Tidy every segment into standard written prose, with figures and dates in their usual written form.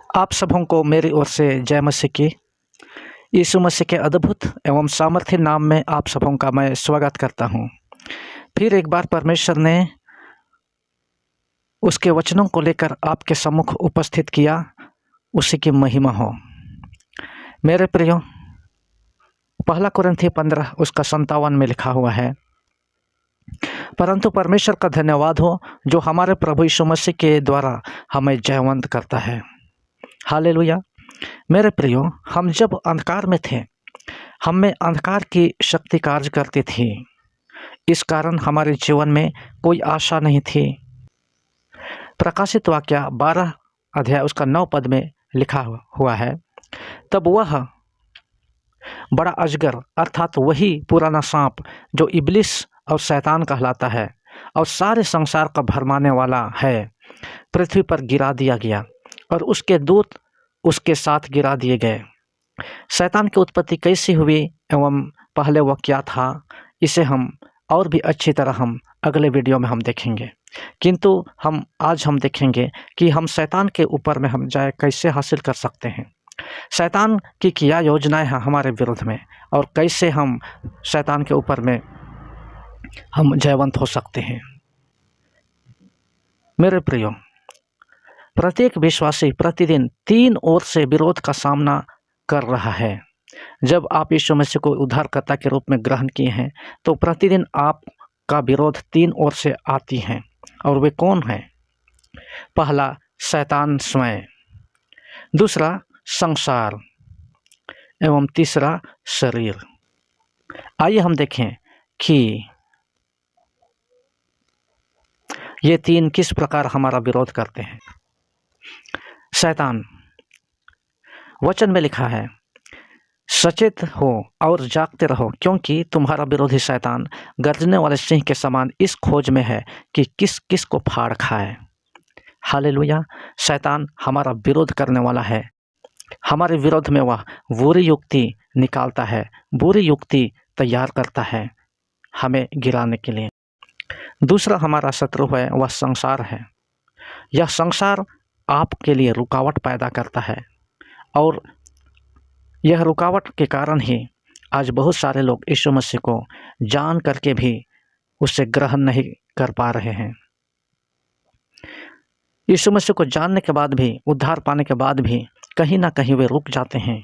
आप सबों को मेरी ओर से जय मसीह की। यीशु मसीह के अद्भुत एवं सामर्थ्य नाम में आप सबों का मैं स्वागत करता हूं। फिर एक बार परमेश्वर ने उसके वचनों को लेकर आपके सम्मुख उपस्थित किया, उसी की महिमा हो। मेरे प्रियो, पहला कुरिन्थी 15 उसका 57 में लिखा हुआ है, परंतु परमेश्वर का धन्यवाद हो जो हमारे प्रभु यीशु मसीह के द्वारा हमें जयवंत करता है। हालेलुया। मेरे प्रियो, हम जब अंधकार में थे, हम में अंधकार की शक्ति कार्य करती थी। इस कारण हमारे जीवन में कोई आशा नहीं थी। प्रकाशित वाक्य 12 अध्याय उसका 9 पद में लिखा हुआ है, तब वह बड़ा अजगर अर्थात वही पुराना सांप जो इब्लिस और शैतान कहलाता है और सारे संसार का भरमाने वाला है, पृथ्वी पर गिरा दिया गया और उसके दूत उसके साथ गिरा दिए गए। शैतान की उत्पत्ति कैसी हुई एवं पहले वह क्या था, इसे हम और भी अच्छी तरह हम अगले वीडियो में हम देखेंगे। किंतु आज हम देखेंगे कि हम शैतान के ऊपर में हम जय कैसे हासिल कर सकते हैं, शैतान की क्या योजनाएं हैं हमारे विरुद्ध में, और कैसे हम शैतान के ऊपर में हम जयवंत हो सकते हैं। मेरे प्रियो, प्रत्येक विश्वासी प्रतिदिन 3 ओर से विरोध का सामना कर रहा है। जब आप यीशु मसीह को उद्धारकर्ता के रूप में ग्रहण किए हैं तो प्रतिदिन आपका विरोध 3 ओर से आती हैं, और वे कौन हैं? पहला, शैतान स्वयं, दूसरा संसार, एवं तीसरा शरीर। आइए हम देखें कि ये 3 किस प्रकार हमारा विरोध करते हैं। शैतान, वचन में लिखा है, सचेत हो और जागते रहो, क्योंकि तुम्हारा विरोधी शैतान गर्जने वाले सिंह के समान इस खोज में है कि किस किस को फाड़ खाए। हालेलुया। शैतान हमारा विरोध करने वाला है। हमारे विरोध में वह बुरी युक्ति निकालता है, बुरी युक्ति तैयार करता है हमें गिराने के लिए। दूसरा हमारा शत्रु है, वह संसार है। यह संसार आपके लिए रुकावट पैदा करता है, और यह रुकावट के कारण ही आज बहुत सारे लोग यीशु मसीह को जान करके भी उसे ग्रहण नहीं कर पा रहे हैं। यीशु मसीह को जानने के बाद भी, उद्धार पाने के बाद भी कहीं ना कहीं वे रुक जाते हैं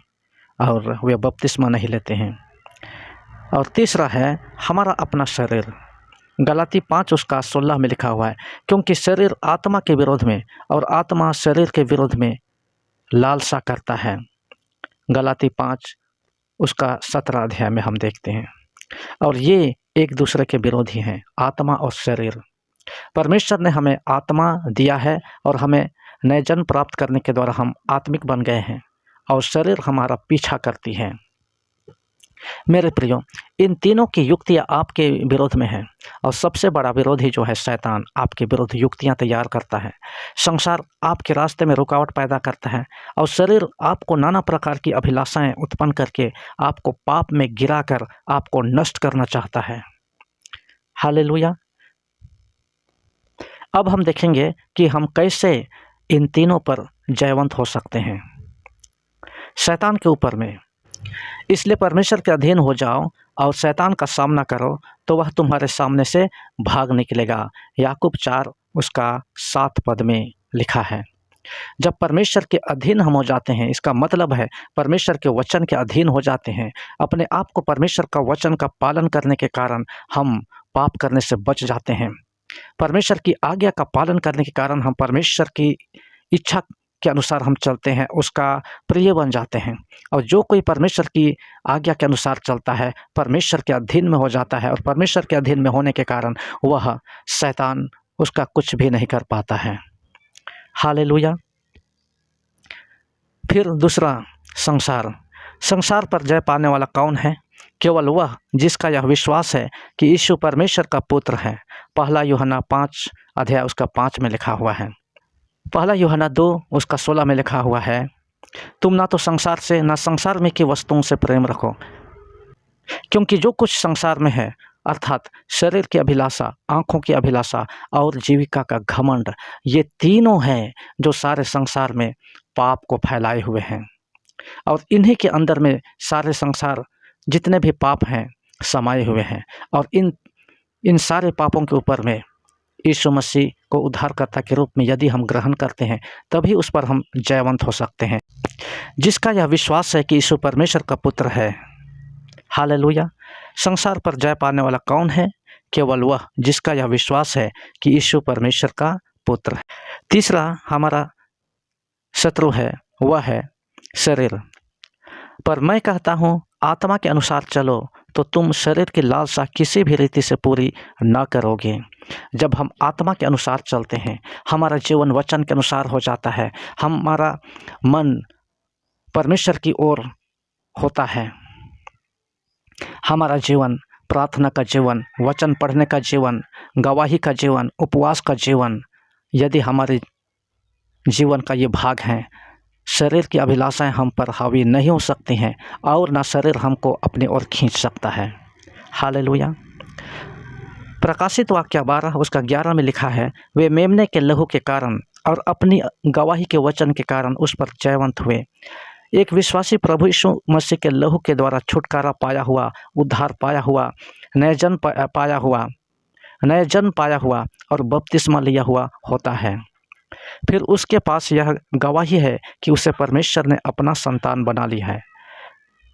और वे बपतिस्मा नहीं लेते हैं। और तीसरा है हमारा अपना शरीर। गलाती 5 उसका 16 में लिखा हुआ है, क्योंकि शरीर आत्मा के विरोध में और आत्मा शरीर के विरोध में लालसा करता है। गलाती 5 उसका 17 अध्याय में हम देखते हैं। और ये एक दूसरे के विरोधी हैं, आत्मा और शरीर। परमेश्वर ने हमें आत्मा दिया है और हमें नए जन्म प्राप्त करने के द्वारा हम आत्मिक बन गए हैं, और शरीर हमारा पीछा करती है। मेरे प्रियो, इन तीनों की युक्तियाँ आपके विरोध में हैं, और सबसे बड़ा विरोधी जो है शैतान आपके विरुद्ध युक्तियाँ तैयार करता है। संसार आपके रास्ते में रुकावट पैदा करता है, और शरीर आपको नाना प्रकार की अभिलाषाएं उत्पन्न करके आपको पाप में गिराकर आपको नष्ट करना चाहता है। हालेलुया। अब हम देखेंगे कि हम कैसे इन तीनों पर जयवंत हो सकते हैं। शैतान के ऊपर में, इसलिए परमेश्वर के अधीन हो जाओ और शैतान का सामना करो, तो वह तुम्हारे सामने से भाग निकलेगा। याकूब 4 उसका 7 पद में लिखा है। जब परमेश्वर के अधीन हम हो जाते हैं, इसका मतलब है परमेश्वर के वचन के अधीन हो जाते हैं। अपने आप को परमेश्वर का वचन का पालन करने के कारण हम पाप करने से बच जाते हैं। परमेश्वर की आज्ञा का पालन करने के कारण हम परमेश्वर की इच्छा के अनुसार हम चलते हैं, उसका प्रिय बन जाते हैं। और जो कोई परमेश्वर की आज्ञा के अनुसार चलता है, परमेश्वर के अधीन में हो जाता है, और परमेश्वर के अधीन में होने के कारण वह शैतान उसका कुछ भी नहीं कर पाता है। हालेलुया। फिर दूसरा, संसार। संसार पर जय पाने वाला कौन है? केवल वह जिसका यह विश्वास है कि यीशु परमेश्वर का पुत्र है। पहला यूहन्ना 5 अध्याय उसका 5 में लिखा हुआ है। पहला यूहन्ना 2 उसका 16 में लिखा हुआ है, तुम ना तो संसार से ना संसार में की वस्तुओं से प्रेम रखो, क्योंकि जो कुछ संसार में है अर्थात शरीर की अभिलाषा, आँखों की अभिलाषा और जीविका का घमंड, ये तीनों हैं जो सारे संसार में पाप को फैलाए हुए हैं। और इन्हीं के अंदर में सारे संसार जितने भी पाप हैं समाये हुए हैं। और इन सारे पापों के ऊपर में यीशु मसीह को उद्धारकर्ता के रूप में यदि हम ग्रहण करते हैं, तभी उस पर हम जयवंत हो सकते हैं। जिसका यह विश्वास है कि यीशु परमेश्वर का पुत्र है, हालेलुया। संसार पर जय पाने वाला कौन है? केवल वह जिसका यह विश्वास है कि यीशु परमेश्वर का पुत्र है। तीसरा हमारा शत्रु है, वह है शरीर। पर मैं कहता हूँ, आत्मा के अनुसार चलो तो तुम शरीर की लालसा किसी भी रीति से पूरी न करोगे। जब हम आत्मा के अनुसार चलते हैं, हमारा जीवन वचन के अनुसार हो जाता है, हमारा मन परमेश्वर की ओर होता है, हमारा जीवन प्रार्थना का जीवन, वचन पढ़ने का जीवन, गवाही का जीवन, उपवास का जीवन, यदि हमारे जीवन का ये भाग हैं, शरीर की अभिलाषाएं हम पर हावी नहीं हो सकती हैं और ना शरीर हमको अपनी ओर खींच सकता है। हालेलुया। प्रकाशित वाक्य 12 उसका 11 में लिखा है, वे मेमने के लहू के कारण और अपनी गवाही के वचन के कारण उस पर जयवंत हुए। एक विश्वासी प्रभु यीशु मसीह के लहू के द्वारा छुटकारा पाया हुआ, उद्धार पाया हुआ, नए जन्म पाया हुआ और बपतिस्मा लिया हुआ होता है। फिर उसके पास यह गवाही है कि उसे परमेश्वर ने अपना संतान बना लिया है।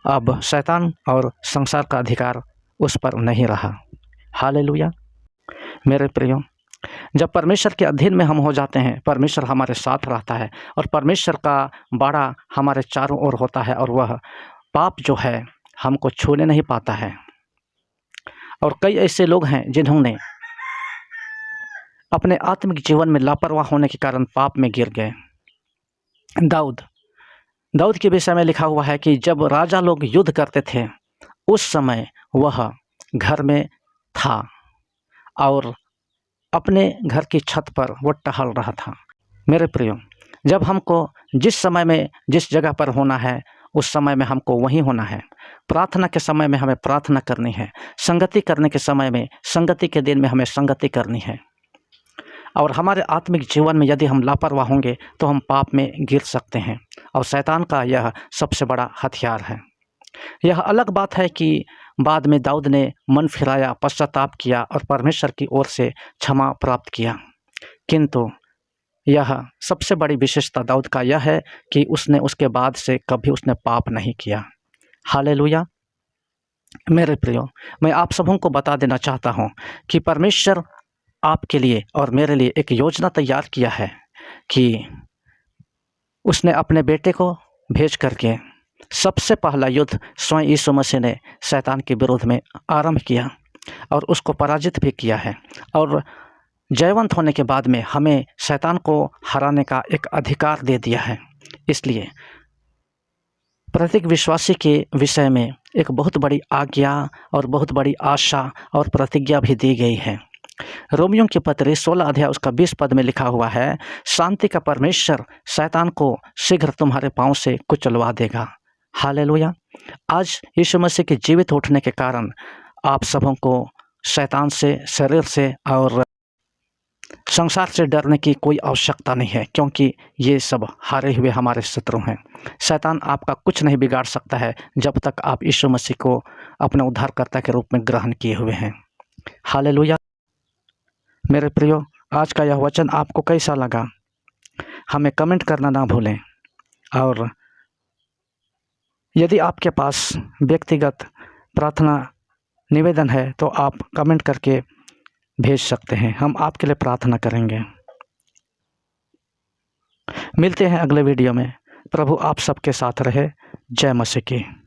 अब शैतान और संसार का अधिकार उस पर नहीं रहा। हालेलुया। मेरे प्रियो, जब परमेश्वर के अधीन में हम हो जाते हैं, परमेश्वर हमारे साथ रहता है और परमेश्वर का बाड़ा हमारे चारों ओर होता है और वह पाप जो है हमको छूने नहीं पाता है। और कई ऐसे लोग हैं जिन्होंने अपने आत्मिक जीवन में लापरवाह होने के कारण पाप में गिर गए। दाऊद के विषय में लिखा हुआ है कि जब राजा लोग युद्ध करते थे, उस समय वह घर में था और अपने घर की छत पर वो टहल रहा था। मेरे प्रियो, जब हमको जिस समय में जिस जगह पर होना है, उस समय में हमको वहीं होना है। प्रार्थना के समय में हमें प्रार्थना करनी है, संगति करने के समय में, संगति के दिन में हमें संगति करनी है। और हमारे आत्मिक जीवन में यदि हम लापरवाह होंगे तो हम पाप में गिर सकते हैं और शैतान का यह सबसे बड़ा हथियार है। यह अलग बात है कि बाद में दाऊद ने मन फिराया, पश्चाताप किया और परमेश्वर की ओर से क्षमा प्राप्त किया, किंतु यह सबसे बड़ी विशेषता दाऊद का यह है कि उसने उसके बाद से कभी उसने पाप नहीं किया। हालेलुया। मेरे प्रियो, मैं आप सबों को बता देना चाहता हूँ कि परमेश्वर आपके लिए और मेरे लिए एक योजना तैयार किया है कि उसने अपने बेटे को भेज करके सबसे पहला युद्ध स्वयं यीशु मसीह ने शैतान के विरोध में आरंभ किया और उसको पराजित भी किया है। और जयवंत होने के बाद में हमें शैतान को हराने का एक अधिकार दे दिया है। इसलिए प्रत्येक विश्वासी के विषय में एक बहुत बड़ी आज्ञा और बहुत बड़ी आशा और प्रतिज्ञा भी दी गई है। रोमियों की पत्री 16 अध्याय उसका 20 पद में लिखा हुआ है, शांति का परमेश्वर शैतान को शीघ्र तुम्हारे पांव से कुचलवा देगा। हालेलुया। आज यीशु मसीह के जीवित उठने के कारण आप सबों को शैतान से, शरीर से और संसार से डरने की कोई आवश्यकता नहीं है, क्योंकि ये सब हारे हुए हमारे शत्रु हैं। शैतान आपका कुछ नहीं बिगाड़ सकता है जब तक आप यीशु मसीह को अपने उद्धारकर्ता के रूप में ग्रहण किए हुए हैं। हालेलुया। मेरे प्रियो, आज का यह वचन आपको कैसा लगा, हमें कमेंट करना ना भूलें। और यदि आपके पास व्यक्तिगत प्रार्थना निवेदन है तो आप कमेंट करके भेज सकते हैं, हम आपके लिए प्रार्थना करेंगे। मिलते हैं अगले वीडियो में। प्रभु आप सबके साथ रहे। जय मसीह की।